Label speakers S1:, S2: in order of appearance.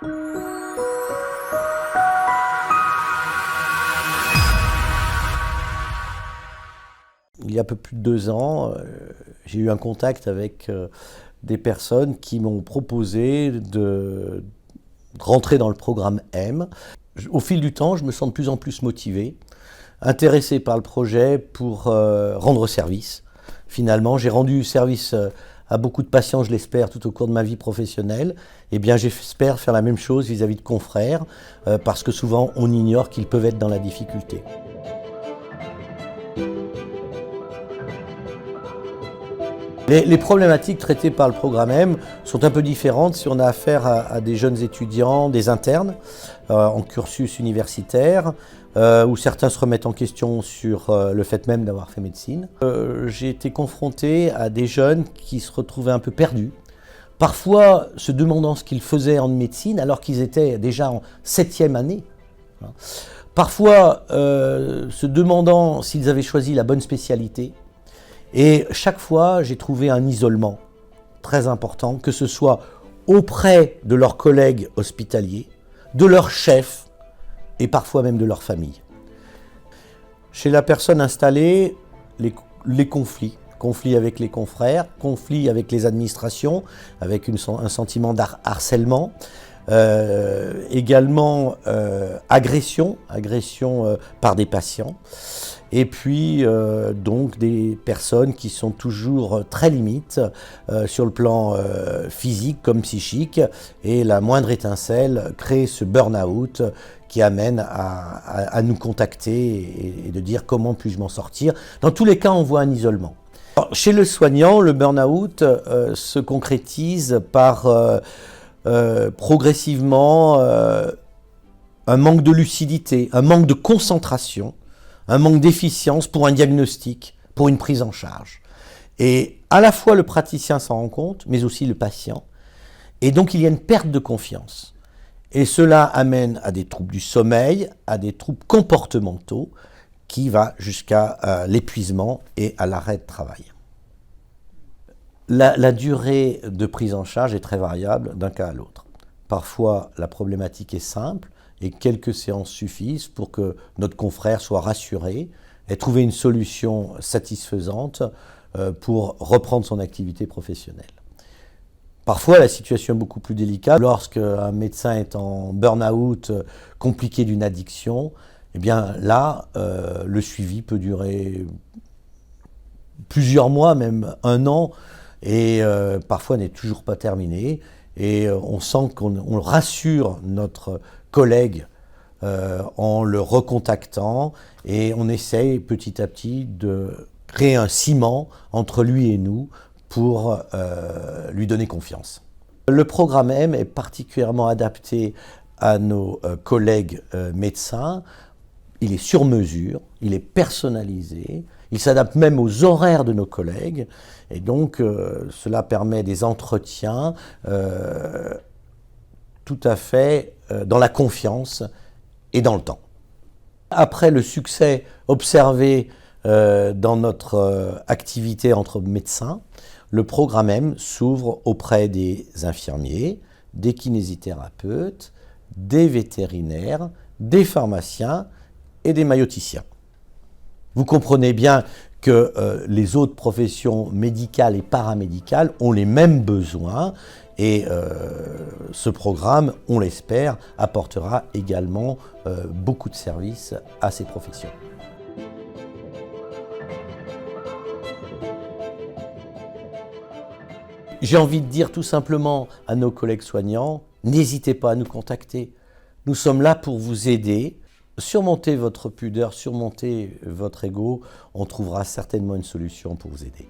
S1: Il y a un peu plus de 2 ans, j'ai eu un contact avec des personnes qui m'ont proposé de rentrer dans le programme M. Au fil du temps, je me sens de plus en plus motivé, intéressé par le projet pour rendre service. Finalement, j'ai rendu service à beaucoup de patients, je l'espère, tout au cours de ma vie professionnelle. Eh bien, j'espère faire la même chose vis-à-vis de confrères, parce que souvent, on ignore qu'ils peuvent être dans la difficulté. Les problématiques traitées par le programme M sont un peu différentes si on a affaire à des jeunes étudiants, des internes en cursus universitaire, où certains se remettent en question sur le fait même d'avoir fait médecine. J'ai été confronté à des jeunes qui se retrouvaient un peu perdus, parfois se demandant ce qu'ils faisaient en médecine alors qu'ils étaient déjà en 7e année. Parfois se demandant s'ils avaient choisi la bonne spécialité. Et chaque fois, j'ai trouvé un isolement très important, que ce soit auprès de leurs collègues hospitaliers, de leurs chefs et parfois même de leur famille. Chez la personne installée, les conflits avec les confrères, conflits avec les administrations, avec un sentiment d'harcèlement, également agression par des patients. Et puis donc des personnes qui sont toujours très limites sur le plan physique comme psychique, et la moindre étincelle crée ce burn-out qui amène à nous contacter et de dire comment puis-je m'en sortir. Dans tous les cas, on voit un isolement. Alors, chez le soignant, le burn-out se concrétise par progressivement un manque de lucidité, un manque de concentration, un manque d'efficience pour un diagnostic, pour une prise en charge. Et à la fois le praticien s'en rend compte, mais aussi le patient. Et donc il y a une perte de confiance. Et cela amène à des troubles du sommeil, à des troubles comportementaux, qui va jusqu'à l'épuisement et à l'arrêt de travail. La durée de prise en charge est très variable d'un cas à l'autre. Parfois, la problématique est simple, et quelques séances suffisent pour que notre confrère soit rassuré et trouver une solution satisfaisante pour reprendre son activité professionnelle. Parfois, la situation est beaucoup plus délicate. Lorsqu'un médecin est en burn-out compliqué d'une addiction, eh bien là, le suivi peut durer plusieurs mois, même 1 an, et parfois n'est toujours pas terminé. Et on sent qu'on rassure notre collègue en le recontactant, et on essaye petit à petit de créer un ciment entre lui et nous pour lui donner confiance. Le programme M est particulièrement adapté à nos collègues médecins. Il est sur mesure, il est personnalisé, il s'adapte même aux horaires de nos collègues, et donc cela permet des entretiens tout à fait dans la confiance et dans le temps. Après le succès observé dans notre activité entre médecins, le programme M s'ouvre auprès des infirmiers, des kinésithérapeutes, des vétérinaires, des pharmaciens et des maïoticiens. Vous comprenez bien que les autres professions médicales et paramédicales ont les mêmes besoins, et ce programme, on l'espère, apportera également beaucoup de services à ces professions. J'ai envie de dire tout simplement à nos collègues soignants, n'hésitez pas à nous contacter. Nous sommes là pour vous aider. Surmontez votre pudeur, surmontez votre ego, on trouvera certainement une solution pour vous aider.